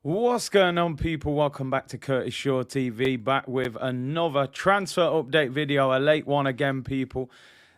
What's going on, people? Welcome back to Curtis Shaw TV, back with another transfer update video, a late one again, people.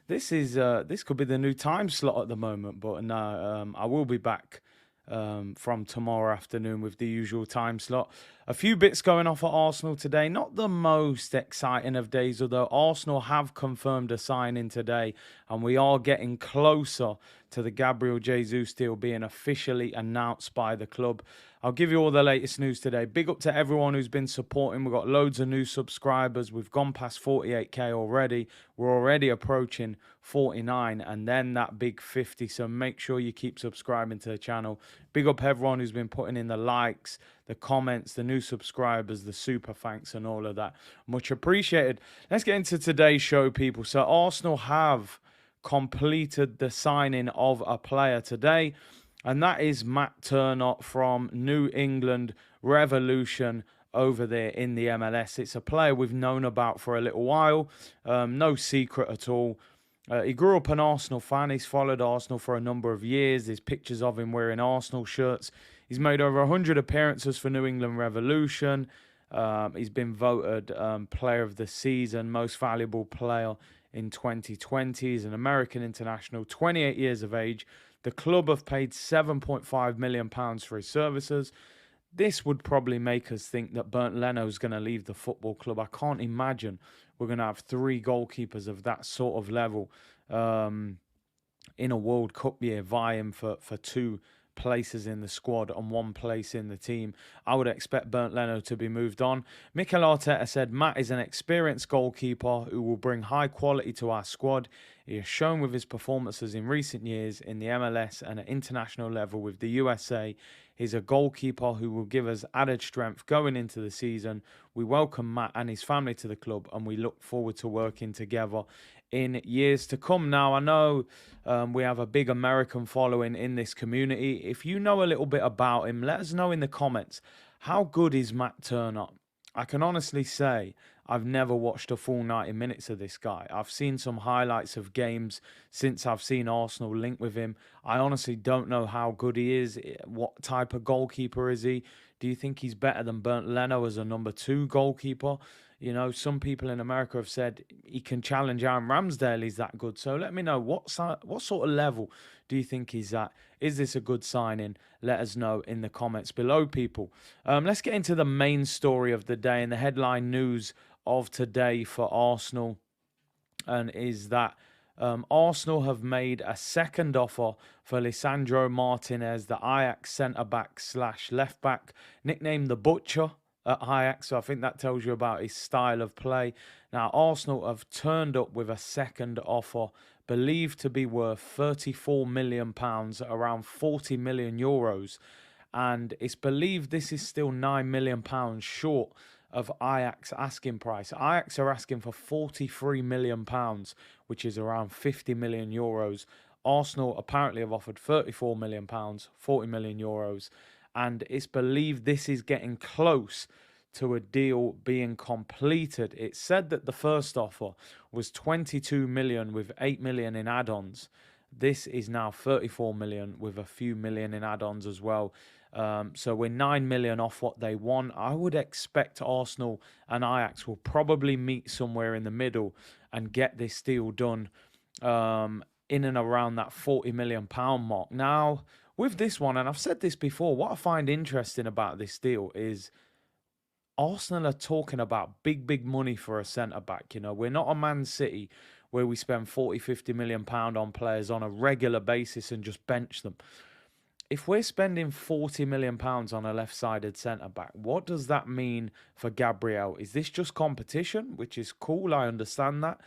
This could be the new time slot at the moment, but no, I will be back from tomorrow afternoon with the usual time slot. A few bits going off at Arsenal today. Not the most exciting of days, although Arsenal have confirmed a signing today, and we are getting closer to the Gabriel Jesus deal being officially announced by the club. I'll give you all the latest news today. Big up to everyone who's been supporting. We've got loads of new subscribers. We've gone past 48k already. We're already approaching 49 and then that big 50. So make sure you keep subscribing to the channel. Big up everyone who's been putting in the likes, the comments, the new subscribers, the super thanks and all of that. Much appreciated. Let's get into today's show, people. So Arsenal have completed the signing of a player today, and that is Matt Turner from New England Revolution over there in the MLS. It's a player we've known about for a little while, no secret at all. He grew up an Arsenal fan. He's followed Arsenal for a number of years. There's pictures of him wearing Arsenal shirts. He's made over 100 appearances for New England Revolution. He's been voted Player of the Season, Most Valuable Player in 2020. He's an American international, 28 years of age. The club have paid £7.5 million for his services. This would probably make us think that Bernd Leno's going to leave the football club. I can't imagine we're going to have three goalkeepers of that sort of level in a World Cup year vying for two places in the squad and one place in the team. I would expect Bernd Leno to be moved on. Mikel Arteta said Matt is an experienced goalkeeper who will bring high quality to our squad. He has shown with his performances in recent years in the MLS and at international level with the USA. He's a goalkeeper who will give us added strength going into the season. We welcome Matt and his family to the club and we look forward to working together in years to come. Now, I know we have a big American following in this community. If you know a little bit about him, let us know in the comments. How good is Matt Turner? I can honestly say I've never watched a full 90 minutes of this guy. I've seen some highlights of games since I've seen Arsenal link with him. I honestly don't know how good he is. What type of goalkeeper is he? Do you think he's better than Bernd Leno as a number 2 goalkeeper? You know, some people in America have said he can challenge Aaron Ramsdale. He's that good. So let me know, what sort of level do you think he's at? Is this a good signing? Let us know in the comments below, people. Let's get into the main story of the day and the headline news of today for Arsenal, and is that Arsenal have made a second offer for Lisandro Martinez, the Ajax centre-back / left-back, nicknamed the Butcher at Ajax. So I think that tells you about his style of play. Now, Arsenal have turned up with a second offer, believed to be worth £34 million, around 40 million euros. And it's believed this is still £9 million short of Ajax asking price. Ajax are asking for £43 million, which is around 50 million euros. Arsenal apparently have offered £34 million, 40 million euros. And it's believed this is getting close to a deal being completed. It's said that the first offer was 22 million with 8 million in add-ons. This is now 34 million with a few million in add-ons as well. So we're 9 million off what they want. I would expect Arsenal and Ajax will probably meet somewhere in the middle and get this deal done in and around that £40 million mark. Now, with this one, and I've said this before, what I find interesting about this deal is Arsenal are talking about big money for a centre-back. You know, we're not a Man City where we spend 40, 50 million pound on players on a regular basis and just bench them. If we're spending 40 million pounds on a left-sided centre-back, what does that mean for Gabriel? Is this just competition, which is cool? I understand that.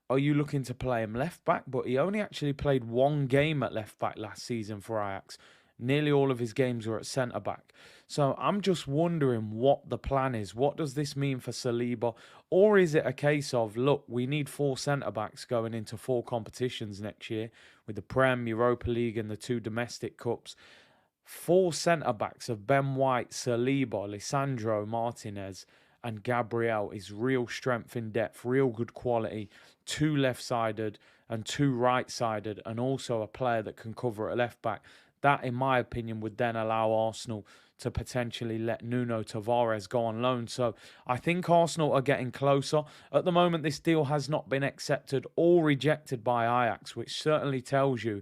Are you looking to play him left-back? But he only actually played one game at left-back last season for Ajax. Nearly all of his games were at centre-back. So I'm just wondering what the plan is. What does this mean for Saliba? Or is it a case of, look, we need 4 centre-backs going into 4 competitions next year with the Prem, Europa League and the 2 domestic cups. 4 centre-backs of Ben White, Saliba, Lisandro Martinez and Gabriel is real strength in depth, real good quality. 2 left-sided and 2 right-sided, and also a player that can cover at left-back. That, in my opinion, would then allow Arsenal to potentially let Nuno Tavares go on loan. So I think Arsenal are getting closer. At the moment, this deal has not been accepted or rejected by Ajax, which certainly tells you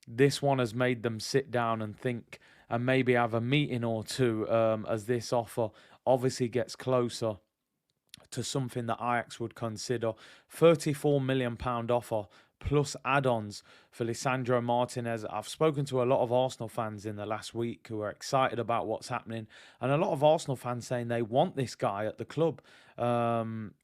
this one has made them sit down and think and maybe have a meeting or two as this offer obviously gets closer to something that Ajax would consider. £34 million offer plus add-ons for Lisandro Martinez. I've spoken to a lot of Arsenal fans in the last week who are excited about what's happening, and a lot of Arsenal fans saying they want this guy at the club.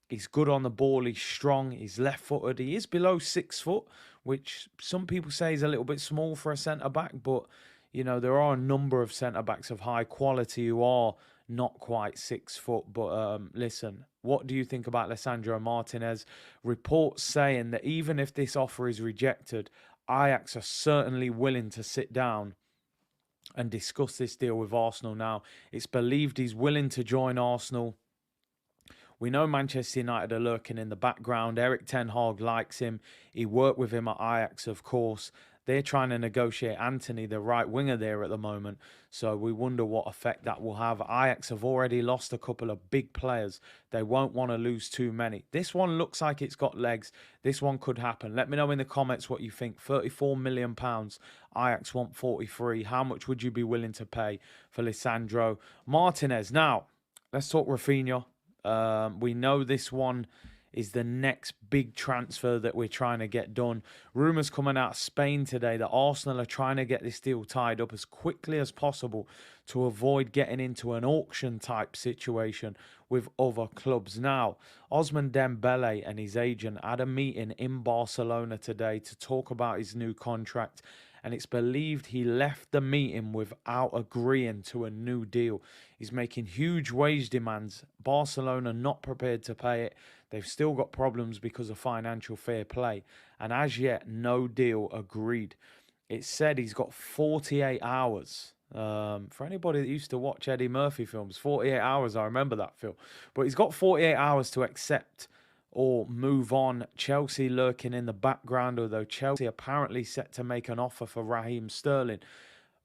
He's good on the ball, he's strong, he's left-footed, he is below 6 foot, which some people say is a little bit small for a centre-back, but you know, there are a number of centre-backs of high quality who are not quite 6 foot. But listen, what do you think about Lisandro Martinez? Reports saying that even if this offer is rejected, Ajax are certainly willing to sit down and discuss this deal with Arsenal now. It's believed he's willing to join Arsenal. We know Manchester United are lurking in the background. Erik ten Hag likes him. He worked with him at Ajax, of course. They're trying to negotiate Anthony, the right winger there at the moment. So we wonder what effect that will have. Ajax have already lost a couple of big players. They won't want to lose too many. This one looks like it's got legs. This one could happen. Let me know in the comments what you think. £34 million. Ajax want 43. How much would you be willing to pay for Lisandro Martinez? Now, let's talk Raphinha. We know this one is the next big transfer that we're trying to get done. Rumours coming out of Spain today that Arsenal are trying to get this deal tied up as quickly as possible to avoid getting into an auction type situation with other clubs. Now, Ousmane Dembele and his agent had a meeting in Barcelona today to talk about his new contract, and it's believed he left the meeting without agreeing to a new deal. He's making huge wage demands. Barcelona not prepared to pay it. They've still got problems because of financial fair play. And as yet, no deal agreed. It's said he's got 48 hours. For anybody that used to watch Eddie Murphy films, 48 hours, I remember that film. But he's got 48 hours to accept or move on. Chelsea lurking in the background, although Chelsea apparently set to make an offer for Raheem Sterling.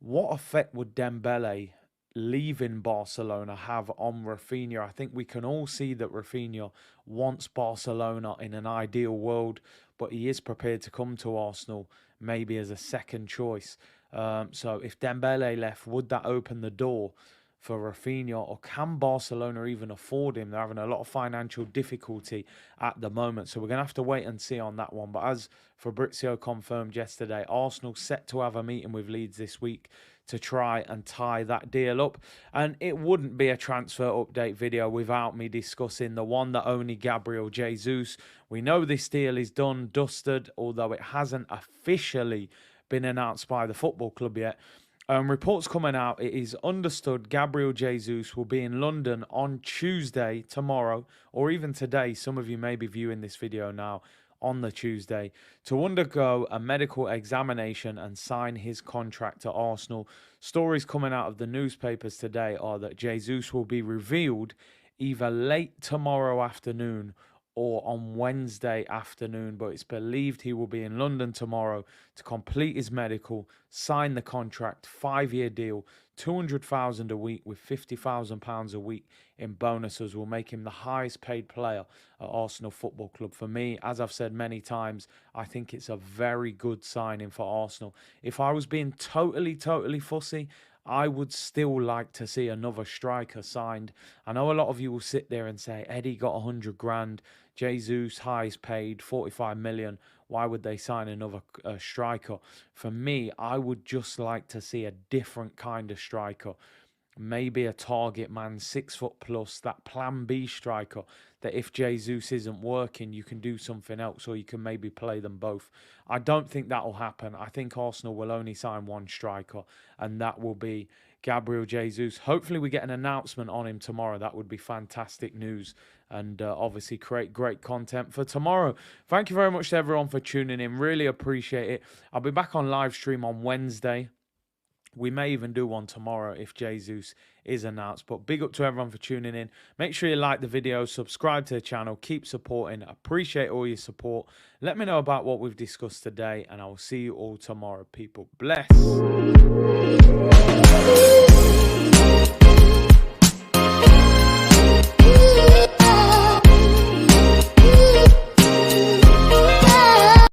What effect would Dembele leaving Barcelona have on Raphinha? I think we can all see that Raphinha wants Barcelona in an ideal world, but he is prepared to come to Arsenal maybe as a second choice. So if Dembele left, would that open the door for Raphinha, or can Barcelona even afford him? They're having a lot of financial difficulty at the moment, so we're going to have to wait and see on that one. But as Fabrizio confirmed yesterday, Arsenal set to have a meeting with Leeds this week to try and tie that deal up. And it wouldn't be a transfer update video without me discussing the one that only Gabriel Jesus. We know this deal is done, dusted, although it hasn't officially been announced by the football club yet. Reports coming out, it is understood Gabriel Jesus will be in London on Tuesday, tomorrow, or even today. Some of you may be viewing this video now on the Tuesday, to undergo a medical examination and sign his contract to Arsenal. Stories coming out of the newspapers today are that Jesus will be revealed either late tomorrow afternoon or on Wednesday afternoon, but it's believed he will be in London tomorrow to complete his medical, sign the contract, 5-year deal, 200,000 a week with £50,000 a week in bonuses will make him the highest paid player at Arsenal Football Club. For me, as I've said many times, I think it's a very good signing for Arsenal. If I was being totally fussy, I would still like to see another striker signed. I know a lot of you will sit there and say, Eddie got 100 grand, Jesus, highest paid, 45 million. Why would they sign another striker? For me, I would just like to see a different kind of striker. Maybe a target man, 6 foot plus, that plan B striker, that if Jesus isn't working, you can do something else, or you can maybe play them both. I don't think that will happen. I think Arsenal will only sign one striker, and that will be Gabriel Jesus. Hopefully we get an announcement on him tomorrow. That would be fantastic news, and obviously create great content for tomorrow. Thank you very much to everyone for tuning in. Really appreciate it. I'll be back on live stream on Wednesday We may even do one tomorrow if Jesus is announced. But big up to everyone for tuning in. Make sure you like the video, subscribe to the channel, keep supporting. Appreciate all your support. Let me know about what we've discussed today, and I will see you all tomorrow, people. Bless.